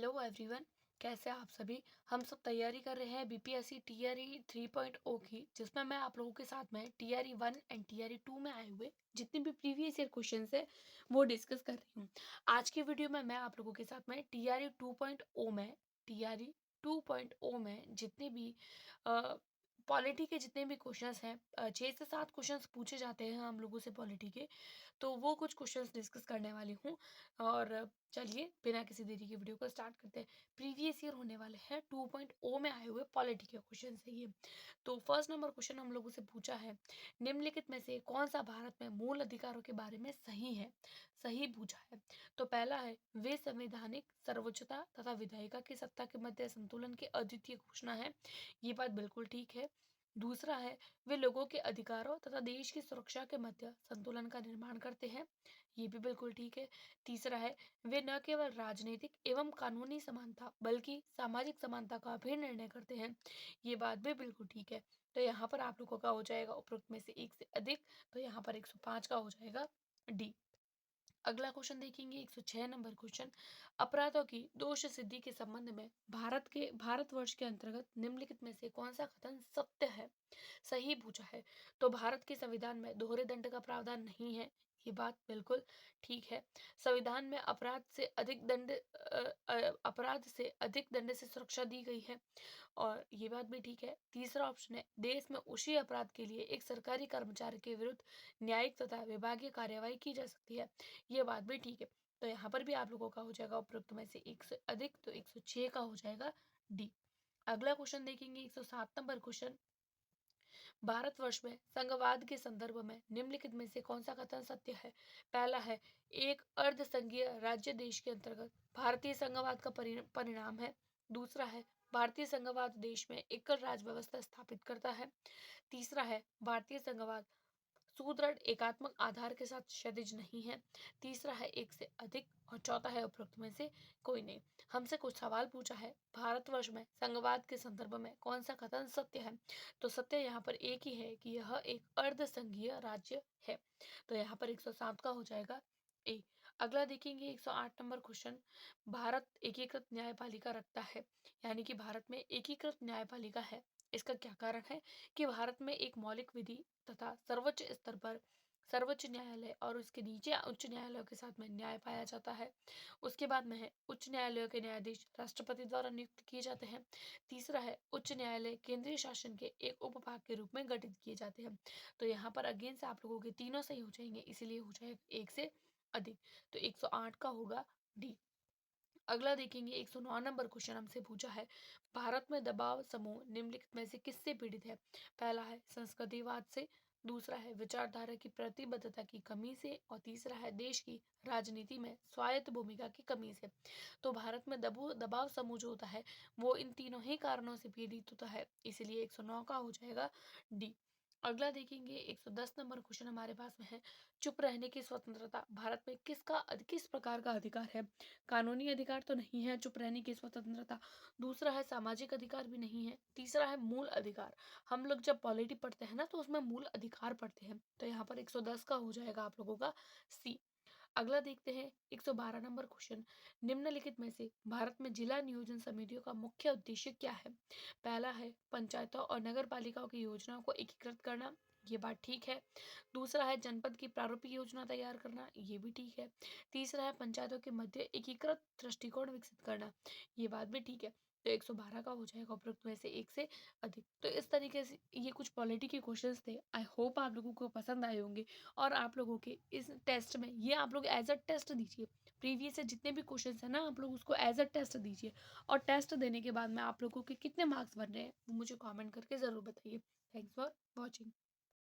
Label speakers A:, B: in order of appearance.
A: Hello everyone. कैसे हैं आप सभी। हम सब तैयारी कर रहे हैं बीपीएससी टीआरई 3.0 की, जिसमें मैं आप लोगों के साथ में टीआरई 1 एंड टीआरई 2 में आए हुए जितने भी प्रीवियस ईयर क्वेश्चन है वो डिस्कस कर रही हूँ। आज की वीडियो में मैं आप लोगों के साथ में टीआरई 2.0 में जितने भी पॉलिटी के जितने भी क्वेश्चंस हैं, 6 से 7 क्वेश्चंस पूछे जाते हैं हम लोगों से पॉलिटी के, तो वो कुछ क्वेश्चंस डिस्कस करने वाली हूँ। और चलिए बिना किसी देरी की वीडियो को स्टार्ट करते हैं। प्रीवियस ईयर होने वाले हैं 2.0 में आए हुए पॉलिटी के क्वेश्चन है ये। तो फर्स्ट नंबर क्वेश्चन हम लोगों से पूछा है, निम्नलिखित में से कौन सा भारत में मूल अधिकारों के बारे में सही है। सही पूछा है। तो पहला है, वे संवैधानिक सर्वोच्चता तथा विधायिका की सत्ता के मध्य संतुलन की अद्वितीय घोषणा है। ये बात बिल्कुल ठीक है। दूसरा है, वे लोगों के अधिकारों तथा देश की सुरक्षा के मध्य संतुलन का निर्माण करते हैं। ये भी बिल्कुल ठीक है। तीसरा है, वे न केवल राजनीतिक एवं कानूनी समानता बल्कि सामाजिक समानता का भी निर्णय करते हैं। ये बात भी बिल्कुल ठीक है। तो यहाँ पर आप लोगों का हो जाएगा उपरोक्त में से एक से अधिक, तो यहाँ पर 105 का हो जाएगा डी। अगला क्वेश्चन देखेंगे 106 नंबर क्वेश्चन, अपराधों की दोष सिद्धि के संबंध में भारतवर्ष के अंतर्गत निम्नलिखित में से कौन सा कथन सत्य है। सही पूछा है। तो भारत के संविधान में दोहरे दंड का प्रावधान नहीं है। ये बात बिल्कुल ठीक है। संविधान में अपराध से अधिक दंड से सुरक्षा दी गई है, और ये बात भी ठीक है। तीसरा ऑप्शन है, देश में उसी अपराध के लिए एक सरकारी कर्मचारी के विरुद्ध न्यायिक तथा विभागीय कार्यवाही की जा सकती है। ये बात भी ठीक है। तो यहाँ पर भी आप लोगों का हो जाएगा उपरोक्त में से एक से अधिक, तो 106 का हो जाएगा डी। अगला क्वेश्चन देखेंगे 107 नंबर क्वेश्चन, भारतवर्ष में संघवाद के संदर्भ में निम्नलिखित में से कौन सा कथन सत्य है। पहला है, एक अर्ध संघीय राज्य देश के अंतर्गत भारतीय संघवाद का परिणाम है। दूसरा है, भारतीय संघवाद देश में एकल राज व्यवस्था स्थापित करता है। तीसरा है, भारतीय संघवाद सुदृढ़ एकात्मक आधार के साथ क्षैतिज नहीं है। तीसरा है एक से अधिक, और चौथा है उपरोक्त में से कोई नहीं। हमसे कुछ सवाल पूछा है, भारतवर्ष में संघवाद के संदर्भ में कौन सा कथन सत्य है। तो सत्य यहाँ पर एक ही है कि यह एक अर्ध संघीय राज्य है। तो यहाँ पर 107 का हो जाएगा ए। अगला देखेंगे 108 नंबर क्वेश्चन, भारत एकीकृत न्यायपालिका रखता है, यानी कि भारत में एकीकृत न्यायपालिका है। इसका क्या कारण है कि भारत में एक मौलिक विधि तथा सर्वोच्च स्तर पर सर्वोच्च न्यायालय और उसके नीचे उच्च न्यायालयों के साथ में न्याय पाया जाता है। उसके बाद में है, उच्च न्यायालयों के न्यायाधीश राष्ट्रपति द्वारा नियुक्त किए जाते हैं। तीसरा है, उच्च न्यायालय केंद्रीय शासन के एक उपभाग के रूप में गठित किए जाते हैं। तो यहाँ पर अगेन से आप लोगों के तीनों सही हो जाएंगे, इसीलिए हो जाएगा एक से अधिक। तो 108 का होगा डी। अगला देखेंगे 109 नंबर क्वेश्चन हमसे पूछा है, भारत में दबाव समूह निम्नलिखित में से किससे पीड़ित है। पहला है संस्कृतिवाद से, दूसरा है विचारधारा की प्रतिबद्धता की कमी से, और तीसरा है देश की राजनीति में स्वायत्त भूमिका की कमी से। तो भारत में दबाव समूह जो होता है वो इन तीनों ही कारणों से पीड़ित होता है, इसलिए 109 का हो जाएगा डी। अगला देखेंगे 110 नंबर क्वेश्चन हमारे पास में है, चुप रहने की स्वतंत्रता भारत में किस प्रकार का अधिकार है। कानूनी अधिकार तो नहीं है चुप रहने की स्वतंत्रता, दूसरा है सामाजिक अधिकार भी नहीं है, तीसरा है मूल अधिकार। हम लोग जब पॉलिटी पढ़ते हैं ना तो उसमें मूल अधिकार पढ़ते हैं, तो यहाँ पर 110 का हो जाएगा आप लोगों का सी। अगला देखते हैं 112 नंबर क्वेश्चन, निम्नलिखित में से भारत में जिला नियोजन समितियों का मुख्य उद्देश्य क्या है। पहला है पंचायतों और नगर पालिकाओं की योजनाओं को एकीकृत करना, ये बात ठीक है। दूसरा है जनपद की प्रारूपिक योजना तैयार करना, ये भी ठीक है। तीसरा है पंचायतों के मध्य एकीकृत दृष्टिकोण विकसित करना, ये बात भी ठीक है। तो 112 का हो जाएगा उपरोक्त में से एक से अधिक। तो इस तरीके से ये कुछ पॉलिटी के क्वेश्चंस थे। आई होप आप लोगों को पसंद आए होंगे, और आप लोगों के इस टेस्ट में ये आप लोग एज अ टेस्ट दीजिए। प्रीवियस से जितने भी क्वेश्चंस हैं ना आप लोग उसको एज अ टेस्ट दीजिए, और टेस्ट देने के बाद में आप लोगों के कितने मार्क्स बन रहे हैं वो मुझे कमेंट करके ज़रूर बताइए। Thanks for watching.